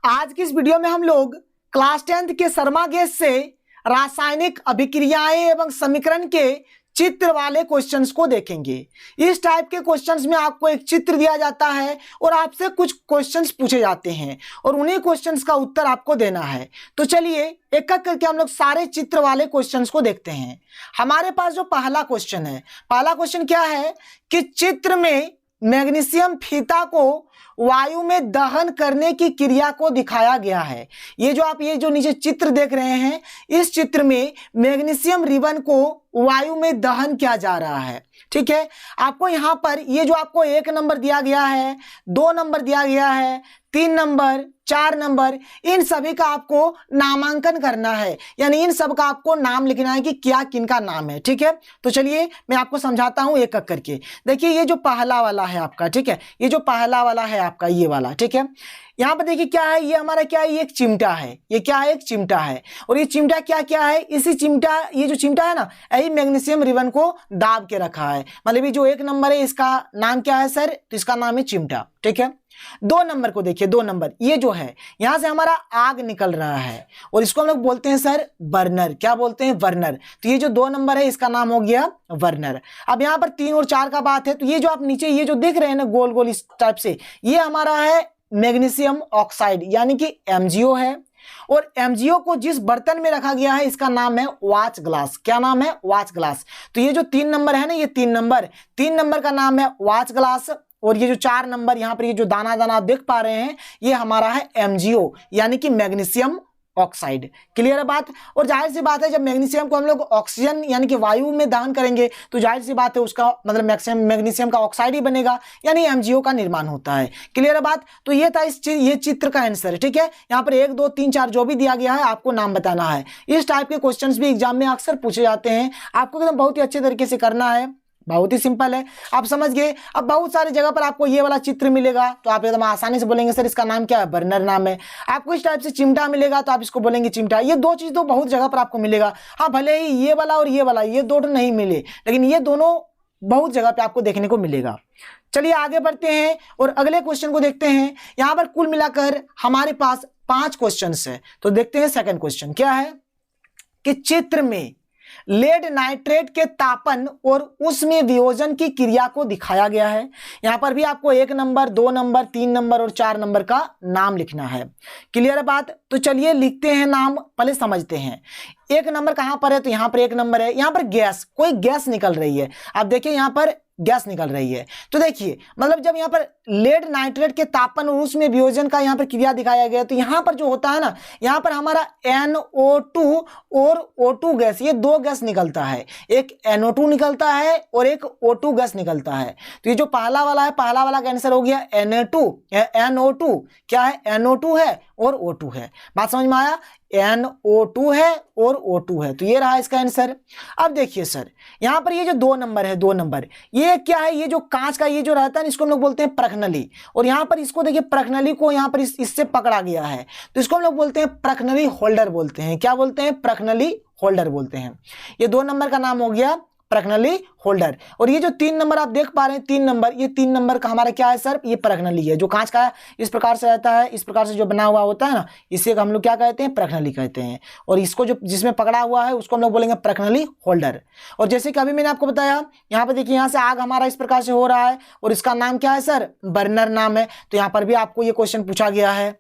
आज की इस वीडियो में हम लोग क्लास 10th के शर्मा गैस से रासायनिक अभिक्रियाएं एवं समीकरण के चित्र वाले क्वेश्चंस को देखेंगे। इस टाइप के क्वेश्चंस में आपको एक चित्र दिया जाता है और आपसे कुछ क्वेश्चंस पूछे जाते हैं और उन्हीं क्वेश्चंस का उत्तर आपको देना है। तो चलिए एक एक करके हम लोग सारे चित्र वाले क्वेश्चंस को देखते हैं। हमारे पास जो पहला क्वेश्चन है, पहला क्वेश्चन क्या है कि चित्र में मैग्नीशियम फीता को वायु में दहन करने की क्रिया को दिखाया गया है। ये जो नीचे चित्र देख रहे हैं, इस चित्र में मैग्नीशियम रिबन को वायु में दहन किया जा रहा है। ठीक है, आपको यहां पर ये जो आपको 1 नंबर दिया गया है, 2 नंबर दिया गया है, 3 नंबर, 4 नंबर, इन सभी का आपको नामांकन करना है, यानी इन सब का आपको नाम लिखना है कि क्या किनका नाम है। ठीक है, तो चलिए मैं आपको समझाता हूं एक एक करके। देखिए ये जो पहला वाला है आपका, ठीक है, ये जो पहला वाला है आपका ये वाला, ठीक है, यहाँ पर देखिए क्या है, ये हमारा क्या है, ये एक चिमटा है। ये क्या है, एक चिमटा है। और ये चिमटा क्या क्या है, इसी चिमटा, ये जो चिमटा है ना, यही मैग्नीशियम रिबन को दाब के रखा है। मतलब ये जो 1 नंबर है इसका नाम क्या है सर, तो इसका नाम है चिमटा। ठीक है, 2 नंबर को देखिए, 2 नंबर ये जो है, यहां से हमारा आग निकल रहा है और इसको हम लोग बोलते हैं सर बर्नर। क्या बोलते हैं, बर्नर। तो ये जो 2 नंबर है इसका नाम हो गया बर्नर। अब यहाँ पर 3 और 4 का बात है, तो ये जो आप नीचे ये जो देख रहे हैं ना गोल गोल इस टाइप से, ये हमारा है मैग्नीशियम ऑक्साइड यानी कि MgO है। और MgO को जिस बर्तन में रखा गया है इसका नाम है वॉच ग्लास। क्या नाम है, वॉच ग्लास। तो ये जो 3 नंबर है ना, ये 3 नंबर का नाम है वॉच ग्लास। और ये जो 4 नंबर यहाँ पर ये जो दाना दाना आप देख पा रहे हैं, ये हमारा है MgO यानी कि मैग्नीशियम ऑक्साइड। क्लियर है बात। और जाहिर सी बात है जब मैग्नीशियम को हम लोग ऑक्सीजन यानी कि वायु में दहन करेंगे तो जाहिर सी बात है उसका मतलब मैग्नीशियम का ऑक्साइड ही बनेगा, यानी MgO का निर्माण होता है। क्लियर है बात। तो ये था ये चित्र का आंसर। ठीक है, यहाँ पर 1 2 3 4 जो भी दिया गया है आपको नाम बताना है। इस टाइप के क्वेश्चंस भी एग्जाम में अक्सर पूछे जाते हैं, आपको एकदम बहुत ही अच्छे तरीके से करना है। बहुत ही सिंपल है, आप समझ गए। अब बहुत सारी जगह पर आपको ये वाला चित्र मिलेगा तो आप एकदम आसानी से बोलेंगे सर इसका नाम क्या है, बर्नर नाम है। आपको इस टाइप से चिमटा मिलेगा तो आप इसको बोलेंगे चिमटा। ये 2 चीज तो बहुत जगह पर आपको मिलेगा। हाँ, भले ही ये वाला और ये वाला ये 2 नहीं मिले, लेकिन ये दोनों बहुत जगह पे आपको देखने को मिलेगा। चलिए आगे बढ़ते हैं और अगले क्वेश्चन को देखते हैं। यहां पर कुल मिलाकर हमारे पास 5 क्वेश्चन है। तो देखते हैं सेकंड क्वेश्चन क्या है कि चित्र में लेड नाइट्रेट के तापन और उसमें वियोजन की क्रिया को दिखाया गया है। यहां पर भी आपको 1 नंबर, 2 नंबर, 3 नंबर और 4 नंबर का नाम लिखना है। क्लियर है बात। तो चलिए लिखते हैं नाम, पहले समझते हैं। 1 नंबर कहां पर है, तो यहां पर 1 नंबर है। यहां पर गैस, कोई गैस निकल रही है। आप देखिए यहां पर गैस निकल रही है। तो देखिए मतलब जब यहाँ पर लेड नाइट्रेट के तापन और उसमें वियोजन का यहाँ पर क्रिया दिखाया गया, तो यहाँ पर जो होता है ना, यहाँ पर हमारा NO2 और O2 गैस, ये 2 गैस निकलता है। एक NO2 निकलता है और एक O2 गैस निकलता है। तो ये जो पहला वाला है, पहला वाला का आंसर हो गया NO2। क्या है, NO2 है और O2 है। बात समझ में आया, NO2 है और O2 है। तो ये रहा इसका आंसर। अब देखिए सर यहाँ पर ये जो 2 नंबर है, 2 नंबर ये क्या है, ये जो कांच का ये जो रहता है इसको हम लोग बोलते हैं प्रखनली। और यहाँ पर इसको देखिए प्रखनली को यहाँ पर इससे पकड़ा गया है, तो इसको हम लोग बोलते हैं प्रखनली होल्डर बोलते हैं। क्या बोलते हैं, प्रखनली होल्डर बोलते हैं। ये 2 नंबर का नाम हो गया प्रखनली होल्डर। और ये जो 3 नंबर आप देख पा रहे हैं, 3 नंबर, ये 3 नंबर का हमारा क्या है सर, ये प्रखनली है। जो कांच का इस प्रकार से रहता है, इस प्रकार से जो बना हुआ होता है ना, इसे हम लोग क्या कहते हैं, प्रखनली कहते हैं। और इसको जो जिसमें पकड़ा हुआ है उसको हम लोग बोलेंगे प्रखनली होल्डर। और जैसे कि अभी मैंने आपको बताया, यहाँ पर देखिए यहाँ से आग हमारा इस प्रकार से हो रहा है और इसका नाम क्या है सर, बर्नर नाम है। तो यहाँ पर भी आपको ये क्वेश्चन पूछा गया है।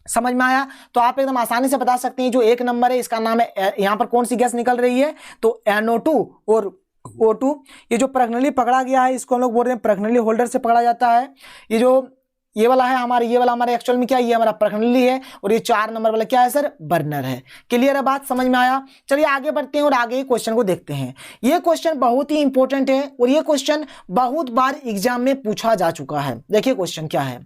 समझ में आया। तो आप एकदम आसानी से बता सकते हैं जो 1 नंबर है इसका नाम है, यहाँ पर कौन सी गैस निकल रही है, तो NO2 और O2। ये जो प्रखनली पकड़ा गया है इसको हम लोग बोल रहे हैं प्रखनली होल्डर से पकड़ा जाता है। ये जो ये वाला है हमारे, ये वाला हमारे एक्चुअल में क्या है, ये हमारा प्रखनली है। और ये 4 नंबर वाला क्या है सर, बर्नर है। क्लियर है बात, समझ में आया। चलिए आगे बढ़ते हैं और आगे क्वेश्चन को देखते हैं। ये क्वेश्चन बहुत ही इंपॉर्टेंट है और ये क्वेश्चन बहुत बार एग्जाम में पूछा जा चुका है। देखिए क्वेश्चन क्या है,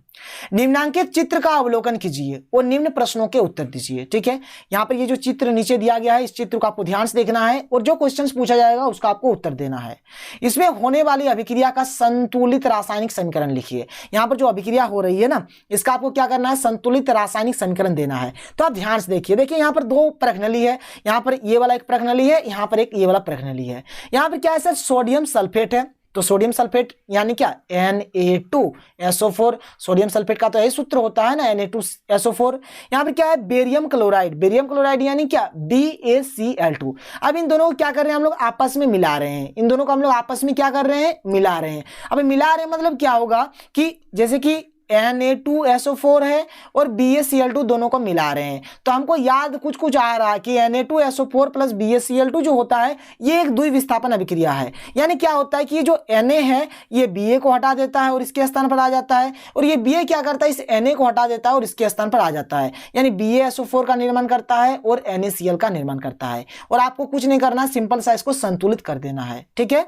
निम्नांकित चित्र का अवलोकन कीजिए और निम्न प्रश्नों के उत्तर दीजिए। ठीक है, यहाँ पर ये जो चित्र नीचे दिया गया है इस चित्र को आपको ध्यान से देखना है और जो क्वेश्चन पूछा जाएगा उसका आपको उत्तर देना है। इसमें होने वाली अभिक्रिया का संतुलित रासायनिक समीकरण लिखिए। यहाँ पर जो अभिक्रिया हो रही है ना, इसका आपको क्या करना है, संतुलित रासायनिक समीकरण देना है। तो आप ध्यान से देखिए, देखिए यहाँ पर 2 प्रखनली है, यहाँ पर ये वाला एक प्रखनली है, यहाँ पर एक ये वाला प्रखनली है। यहाँ पर क्या है सर, सोडियम सल्फेट है। तो सोडियम सल्फेट यानी क्या, Na2SO4। सोडियम सल्फेट का तो यही सूत्र होता है ना, Na2SO4। यहाँ पर क्या है, बेरियम क्लोराइड। बेरियम क्लोराइड यानी क्या, BaCl2। अब इन दोनों को क्या कर रहे हैं हम लोग, आपस में मिला रहे हैं। इन दोनों को हम लोग आपस में क्या कर रहे हैं, मिला रहे हैं। अब मिला रहे हैं मतलब क्या होगा कि जैसे कि Na2SO4 है और BaCl2 दोनों को मिला रहे हैं, तो हमको याद कुछ कुछ आ रहा है कि Na2SO4 प्लस BaCl2 जो होता है ये एक द्विविस्थापन अभिक्रिया है। यानी क्या होता है कि ये जो Na है ये Ba को हटा देता है और इसके स्थान पर आ जाता है, और ये Ba क्या करता है, इस Na को हटा देता है और इसके स्थान पर आ जाता है। यानी BaSO4 का निर्माण करता है और NaCl का निर्माण करता है, और आपको कुछ नहीं करना, सिंपल सा इसको संतुलित कर देना है। ठीक है,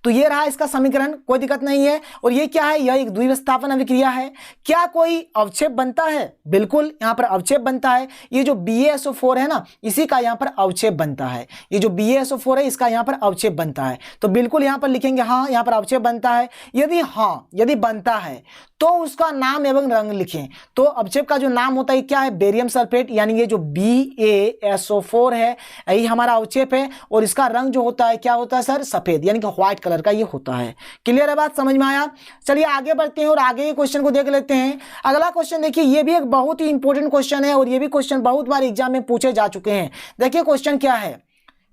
तो ये रहा इसका समीकरण, कोई दिक्कत नहीं है। और ये क्या है, यह एक द्विविस्थापन अभिक्रिया है। क्या कोई अवक्षेप बनता है, बिल्कुल यहाँ पर अवक्षेप बनता है। ये जो BaSO4 है ना, इसी का यहाँ पर अवक्षेप बनता है। ये जो BaSO4 है इसका यहाँ पर अवक्षेप बनता है, तो बिल्कुल यहाँ पर लिखेंगे हाँ यहाँ पर अवक्षेप बनता है। यदि बनता है तो उसका नाम एवं रंग लिखें। तो अवक्षेप का जो नाम होता है क्या है, बेरियम सल्फेट, यानी ये जो BaSO4 है यही हमारा अवक्षेप है, और इसका रंग जो होता है क्या होता है सर, सफेद, यानी कि व्हाइट कलर का ये होता है। क्लियर है बात, समझ में आया। चलिए आगे बढ़ते हैं और आगे के क्वेश्चन को देख लेते हैं। अगला क्वेश्चन देखिए, ये भी एक बहुत ही इंपॉर्टेंट क्वेश्चन है, और ये भी क्वेश्चन बहुत बार एग्जाम में पूछे जा चुके हैं। देखिए क्वेश्चन क्या है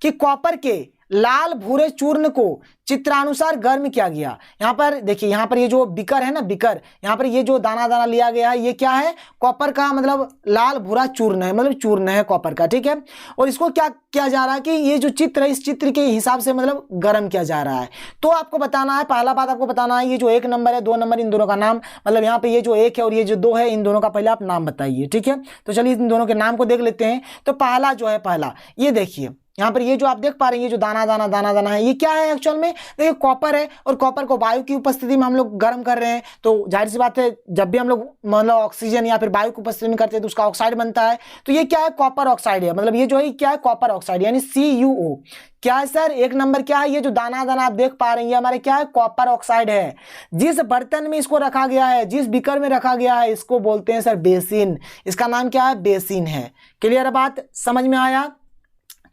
कि कॉपर के लाल भूरे चूर्ण को चित्रानुसार गर्म किया गया। यहाँ पर देखिए, यहाँ पर ये जो बिकर है ना, बिकर, यहाँ पर ये जो दाना दाना लिया गया है ये क्या है, कॉपर का मतलब लाल भूरा चूर्ण है, मतलब चूर्ण है कॉपर का। ठीक है, और इसको क्या किया जा रहा है कि ये जो चित्र है इस चित्र के हिसाब से मतलब गर्म किया जा रहा है। तो आपको बताना है, पहला बात आपको बताना है, ये जो 1 नंबर है 2 नंबर, इन दोनों का नाम, मतलब यहाँ पे ये जो 1 है और ये जो 2 है, इन दोनों का पहले आप नाम बताइए। ठीक है, तो चलिए इन दोनों के नाम को देख लेते हैं। तो पहला जो है, पहला ये देखिए, यहाँ पर ये जो आप देख पा रहे हैं, ये जो दाना दाना दाना दाना है, ये क्या है एक्चुअल में, देखिए कॉपर है, और कॉपर को वायु की उपस्थिति में हम लोग गर्म कर रहे हैं। तो जाहिर सी बात है, जब भी हम लोग मतलब ऑक्सीजन या फिर वायु की उपस्थिति में करते हैं तो उसका ऑक्साइड बनता है। तो ये क्या है, कॉपर ऑक्साइड है, मतलब ये जो है क्या है, कॉपर ऑक्साइड यानी CuO। क्या है सर, 1 नंबर क्या है, ये जो दाना दाना आप देख पा रहे हैं ये हमारे क्या है, कॉपर ऑक्साइड है। जिस बर्तन में इसको रखा गया है, जिस बीकर में रखा गया है, इसको बोलते हैं सर बेसिन। इसका नाम क्या है, बेसिन है। क्लियर है बात, समझ में आया।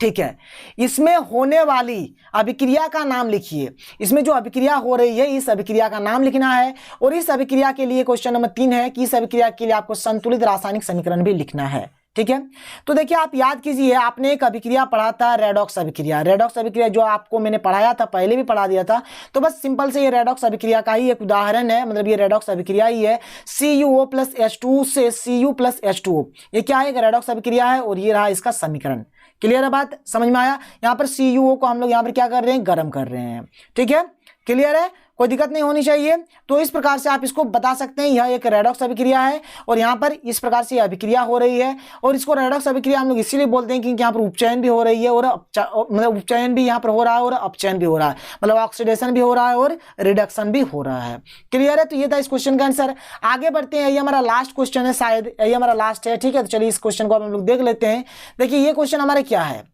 ठीक है, इसमें होने वाली अभिक्रिया का नाम लिखिए। इसमें जो अभिक्रिया हो रही है इस अभिक्रिया का नाम लिखना है, और इस अभिक्रिया के लिए क्वेश्चन नंबर 3 है कि इस अभिक्रिया के लिए आपको संतुलित रासायनिक समीकरण भी लिखना है। ठीक है, तो देखिए आप याद कीजिए, आपने एक अभिक्रिया पढ़ा था, रेडॉक्स अभिक्रिया। रेडॉक्स अभिक्रिया जो आपको मैंने पढ़ाया था, पहले भी पढ़ा दिया था। तो बस सिंपल से ये रेडॉक्स अभिक्रिया का ही एक उदाहरण है, मतलब ये रेडॉक्स अभिक्रिया ही है। CuO प्लस H2 से Cu प्लस H2O, ये क्या है, एक रेडॉक्स अभिक्रिया है, और ये रहा इसका समीकरण। क्लियर है बात, समझ में आया। यहाँ पर CuO को हम लोग यहाँ पर क्या कर रहे हैं, गर्म कर रहे हैं। ठीक है, क्लियर है, कोई दिक्कत नहीं होनी चाहिए। तो इस प्रकार से आप इसको बता सकते हैं, यह एक रेडॉक्स अभिक्रिया है, और यहाँ पर इस प्रकार से अभिक्रिया हो रही है। और इसको रेडॉक्स अभिक्रिया हम लोग इसीलिए बोलते हैं क्योंकि यहाँ पर उपचयन भी हो रही है, और मतलब उपचयन भी यहाँ पर हो रहा है और अपचयन भी हो रहा है, मतलब ऑक्सीडेशन भी हो रहा है और रिडक्शन भी हो रहा है। क्लियर है, तो ये था इस क्वेश्चन का आंसर। आगे बढ़ते हैं, ये हमारा लास्ट क्वेश्चन है, शायद ये हमारा लास्ट है। ठीक है, तो चलिए इस क्वेश्चन को हम लोग देख लेते हैं। देखिए ये क्वेश्चन हमारा क्या है,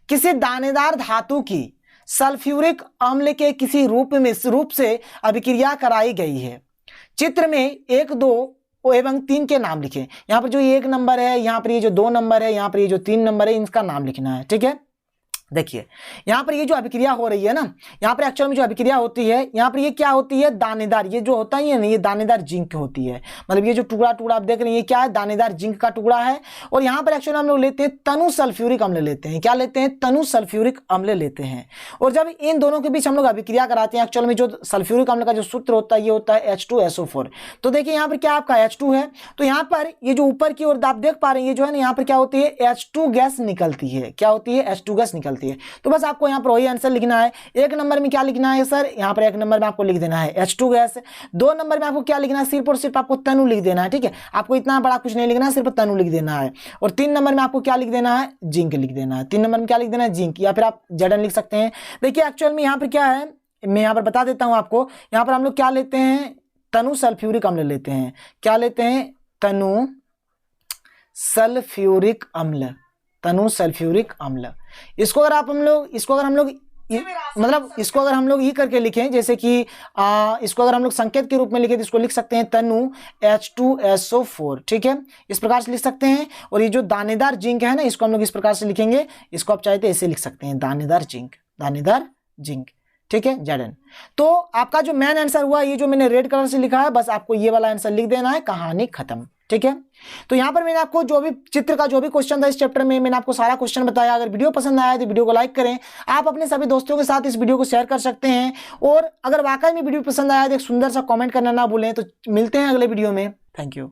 किसी दानेदार धातु की सल्फ्यूरिक अम्ल के किसी रूप से अभिक्रिया कराई गई है। चित्र में 1, 2 एवं 3 के नाम लिखें। यहाँ पर जो 1 नंबर है, यहाँ पर ये जो 2 नंबर है, यहाँ पर ये जो 3 नंबर है, इनका नाम लिखना है। ठीक है, देखिए यहाँ पर ये जो अभिक्रिया हो रही है ना, यहाँ पर एक्चुअल में जो अभिक्रिया होती है, यहाँ पर ये क्या होती है, दानेदार, ये जो होता है ना, ये दानेदार जिंक होती है। मतलब ये जो टुकड़ा टुकड़ा आप देख रहे हैं, ये क्या है, दानेदार जिंक का टुकड़ा है। और यहाँ पर एक्चुअली हम लोग लेते हैं तनु सल्फ्यूरिक अम्ल लेते हैं। क्या लेते हैं, तनु सल्फ्यूरिक अम्ल लेते हैं। और जब इन दोनों के बीच हम लोग अभिक्रिया कराते हैं, एक्चुअल में जो सल्फ्यूरिक अम्ल का जो सूत्र होता है ये होता है H2SO4। तो देखिए यहाँ पर क्या आपका H2 है, तो यहाँ पर ये जो ऊपर की ओर आप देख पा रहे हैं, ये जो है ना, यहाँ पर क्या होती है, H2 गैस निकलती है। क्या होती है, H2 गैस निकलती है। तो बस आपको यहाँ पर वही आंसर लिखना है। 1 नंबर में क्या लिखना है सर, यहाँ पर 1 नंबर में आपको लिख देना है H2 गैस। 2 नंबर में आपको क्या लिखना है, सिर्फ और सिर्फ आपको तनु लिख देना है। ठीक है, आपको इतना बड़ा कुछ नहीं लिखना है, सिर्फ तनु लिख देना है। और 3 नंबर में आपको क्या लिख देना है, जिंक लिख देना है। 3 नंबर में क्या लिख देना है, जिंक, या फिर आप जडन लिख सकते हैं। देखिए एक्चुअल में यहाँ पर क्या है, मैं यहाँ पर बता देता हूँ आपको। यहाँ पर हम लोग क्या लेते हैं, तनु सल्फ्यूरिक अम्ल लेते हैं। क्या लेते हैं, तनु सल्फ्यूरिक अम्ल। तनु सल्फ्यूरिक अम्ल, इसको अगर हम लोग इसको अगर हम लोग ये करके लिखें, जैसे कि इसको अगर हम लोग संकेत के रूप में लिखें तो इसको लिख सकते हैं तनु H2SO4। ठीक है, इस प्रकार से लिख सकते हैं। और ये जो दानेदार जिंक है ना, इसको हम लोग इस प्रकार से लिखेंगे। इसको आप चाहते हैं ऐसे लिख सकते हैं, दानेदार जिंक, दानेदार जिंक। ठीक है, ZN। तो आपका जो मेन आंसर हुआ, ये जो मैंने रेड कलर से लिखा है, बस आपको ये वाला आंसर लिख देना है, कहानी खत्म। ठीक है, तो यहाँ पर मैंने आपको जो भी चित्र का जो भी क्वेश्चन था इस चैप्टर में, मैंने आपको सारा क्वेश्चन बताया। अगर वीडियो पसंद आया तो वीडियो को लाइक करें। आप अपने सभी दोस्तों के साथ इस वीडियो को शेयर कर सकते हैं, और अगर वाकई में वीडियो पसंद आया तो एक सुंदर सा कमेंट करना ना भूलें। तो मिलते हैं अगले वीडियो में। Thank you.